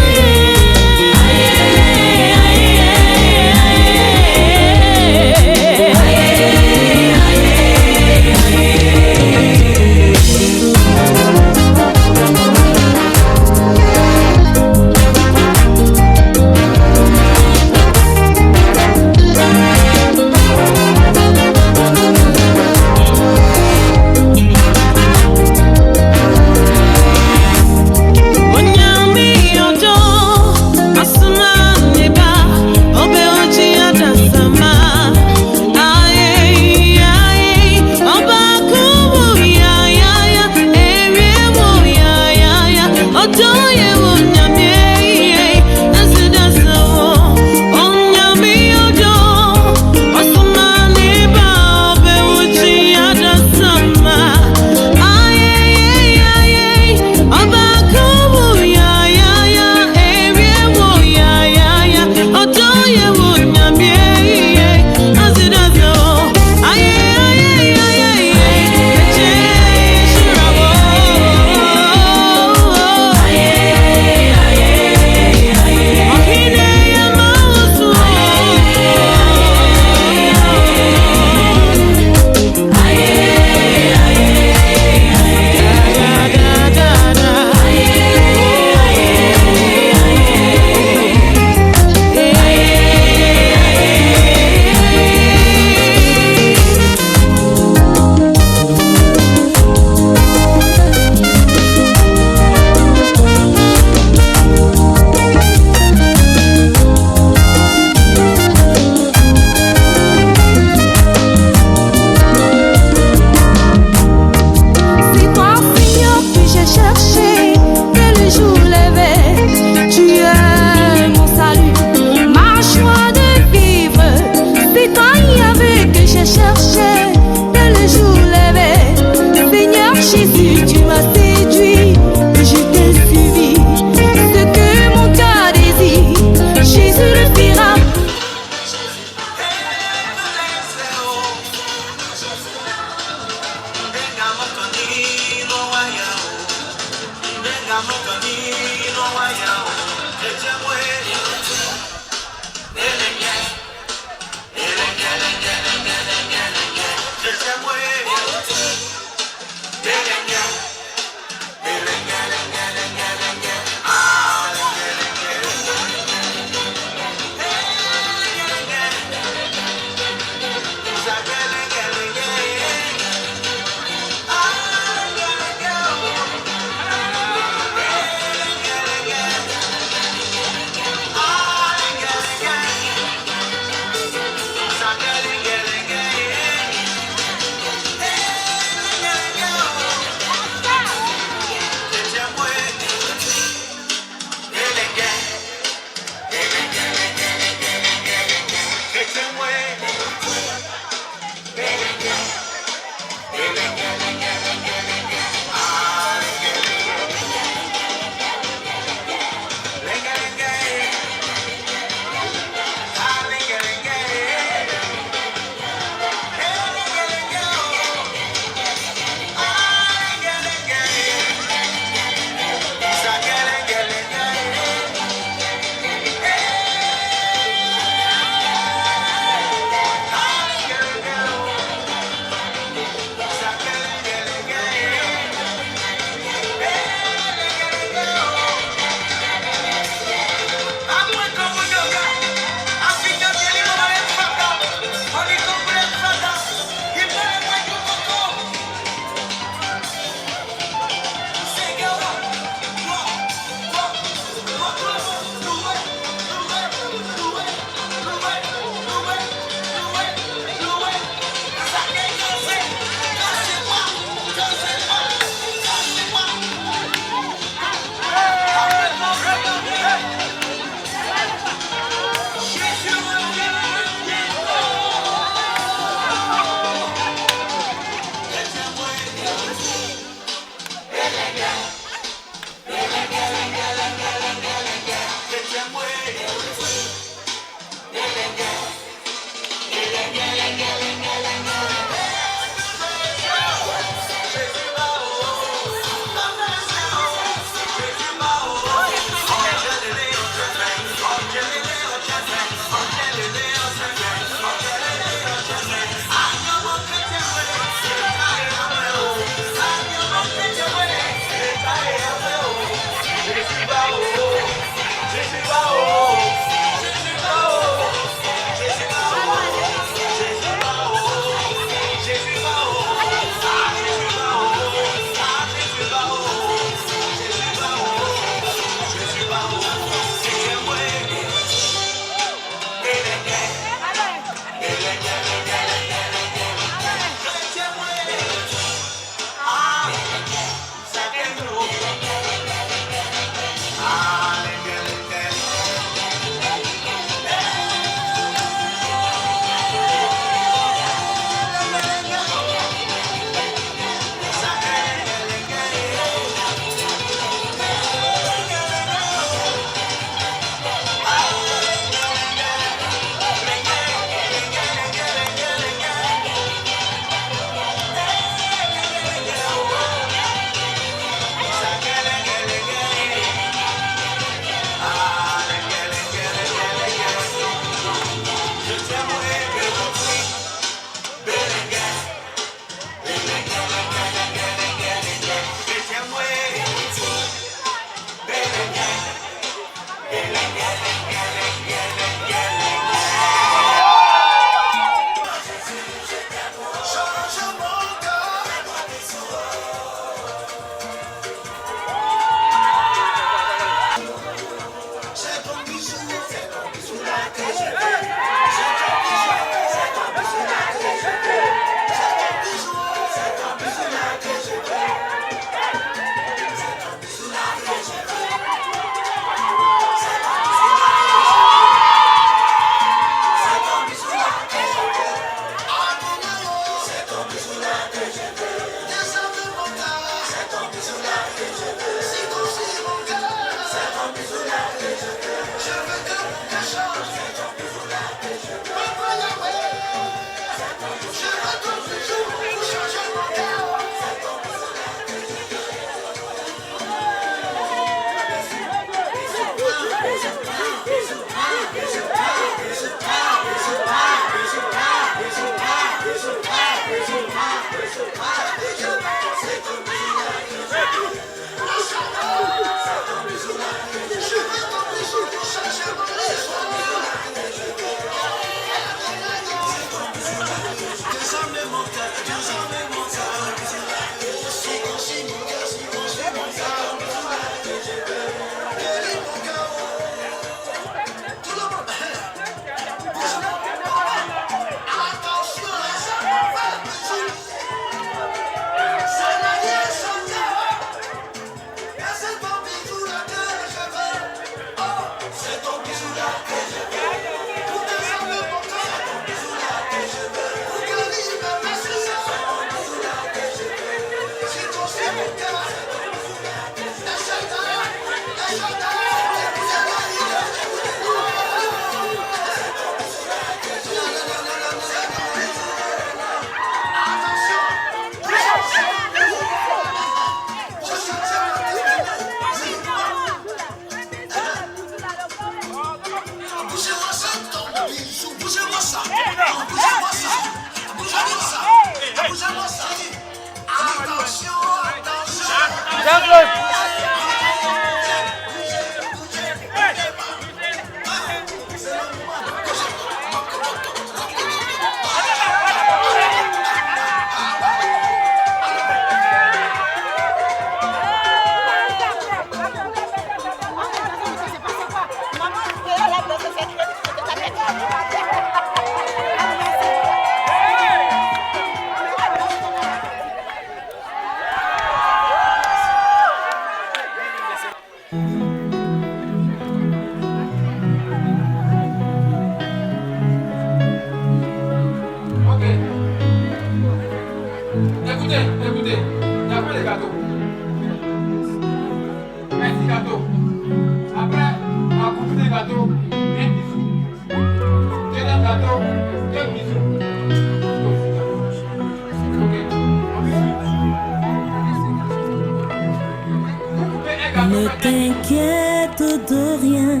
Ne t'inquiète de rien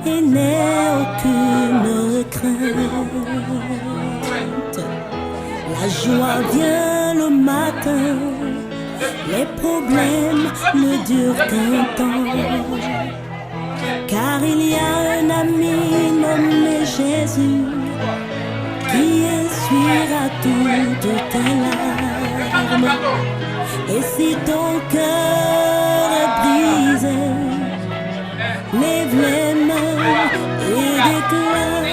et n'aie aucune crainte. La joie vient le matin, les problèmes ne durent qu'un temps. Car il y a un ami nommé Jésus qui essuiera toutes tes larmes. Et si ton cœur est brisé, lève les mains et déclare.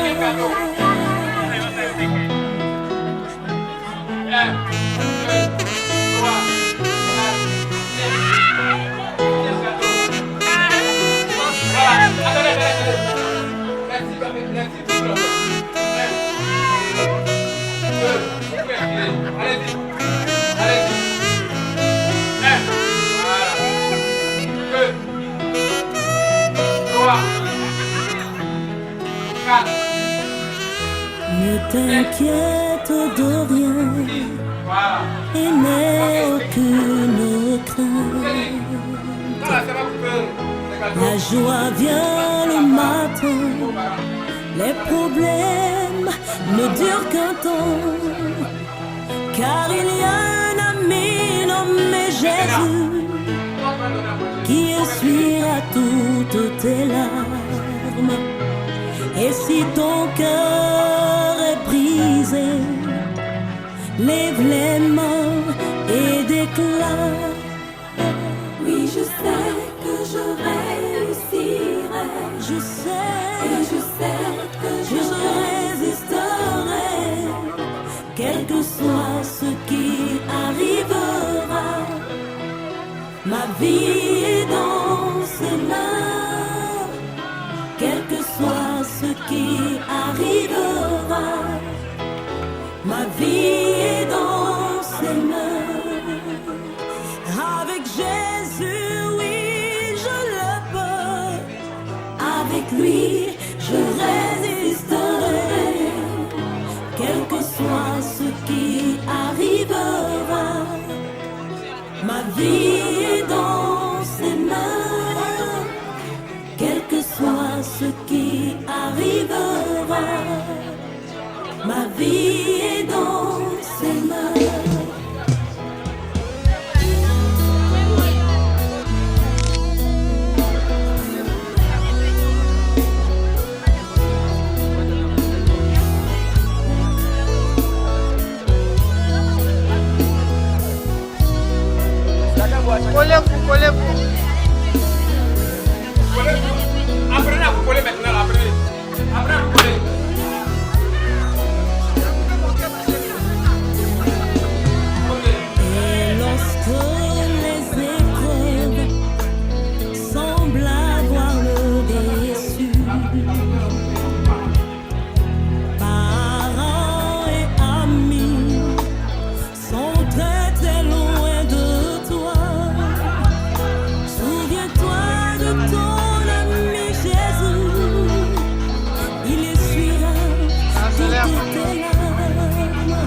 Ne t'inquiète de rien et n'aie aucune crainte. La joie vient le matin, les problèmes ne durent qu'un temps. Car il y a un ami nommé Jésus qui essuiera toutes tes larmes. Et si ton cœur est brisé, lève les mains et déclare. Oui, je sais que je réussirai. Je sais, et je sais que je résisterai. Quel que soit ce qui arrivera, ma vie est dans ses mains. Quel que soit ce qui arrivera, ma vie est dans ses mains. Avec Jésus, oui, je le peux. Avec lui, je résisterai. Quel que soit ce qui arrivera, ma vie est dans ses mains. Quel que soit ce qui arrivera, ma vie est dans ses mains. Collez-vous. Apprenez à vous coller maintenant, apprenez. Apprenez à vous coller. Et lorsque les épreuves semblent avoir le dessus, parents et amis sont très très loin de toi. Souviens-toi de ton ami Jésus, il essuiera toutes tes larmes.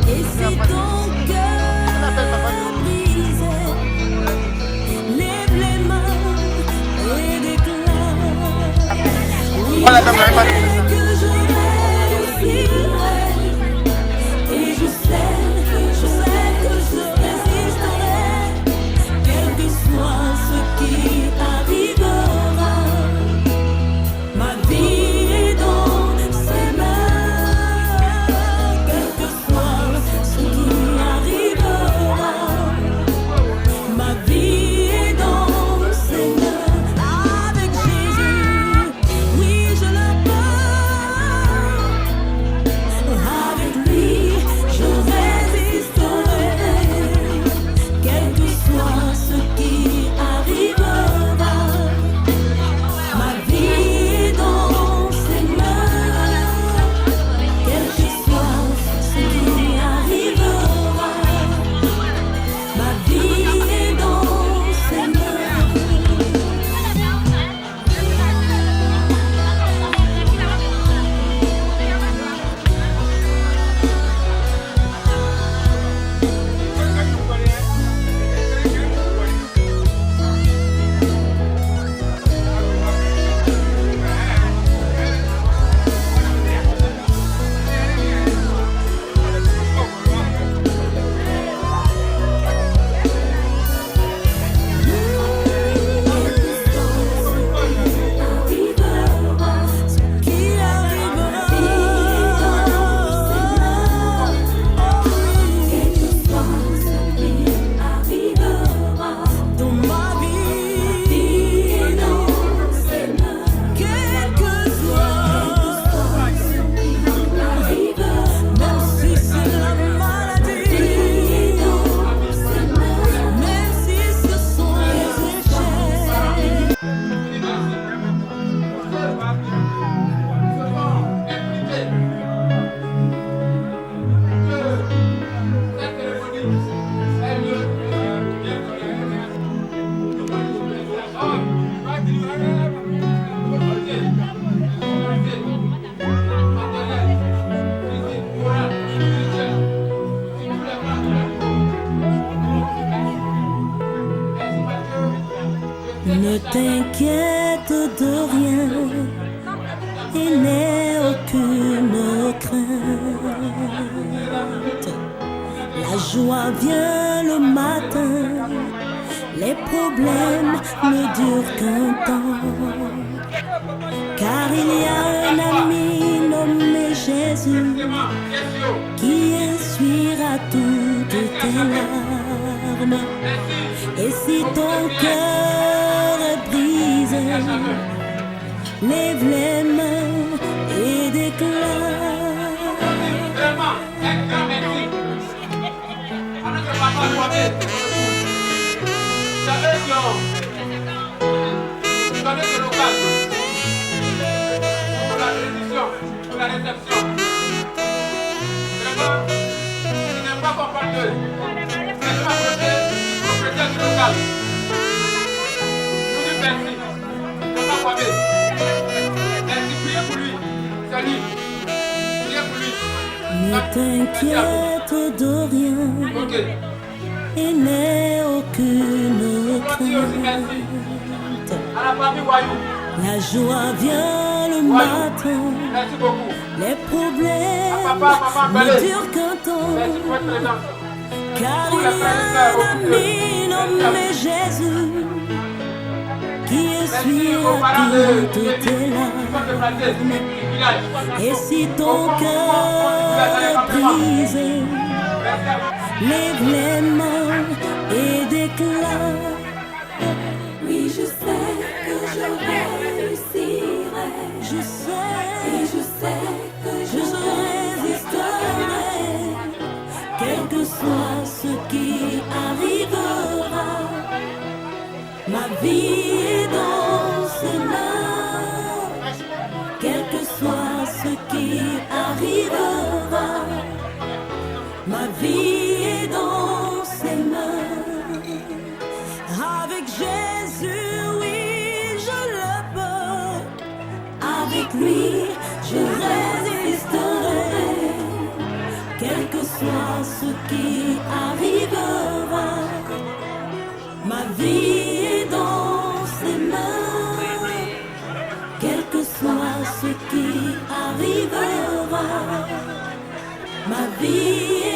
Et si ton cœur est brisé, lève les mains et déclare. Oui, que je réussirai. Et je sais que je résisterai. Quel que soit ce qui arrivera, ma vie est dans ses mains. Quel que soit ce qui arrivera, ma vie est dans ses mains. Avec Jésus, oui, je le peux. Ne t'inquiète de rien et n'aie aucune crainte. La joie vient le matin, les problèmes ne durent qu'un temps. Car il y a un ami nommé Jésus qui essuiera toutes tes larmes. Et si ton cœur est brisé, lève les mains et déclare. Pour la réception. Vraiment, je n'aime pas qu'on parle d'eux. C'est le propriétaire du local. Je vous dis merci. Je ne vais pas croire. Merci, priez pour lui. Salut. Priez pour lui. Ne t'inquiète de rien et n'aie aucune crainte. À la famille Wayou. La joie vient le matin, les problèmes ne durent qu'un temps. Car il y a un ami nommé Jésus qui essuiera toutes tes larmes. Et si ton cœur est brisé, lève les mains et déclare. Oui, je sais que je réussirai. Je sais, et je sais que je résisterai. Quel que soit ce qui arrivera, ma vie est dans ses mains. Quel que soit ce qui arrivera, ma vie est dans ses mains. Avec Jésus, oui, je le peux. Avec lui, je résisterai. Quel que soit ce qui arrivera, ma vie est dans ses mains. Quel que soit ce qui arrivera, ma vie est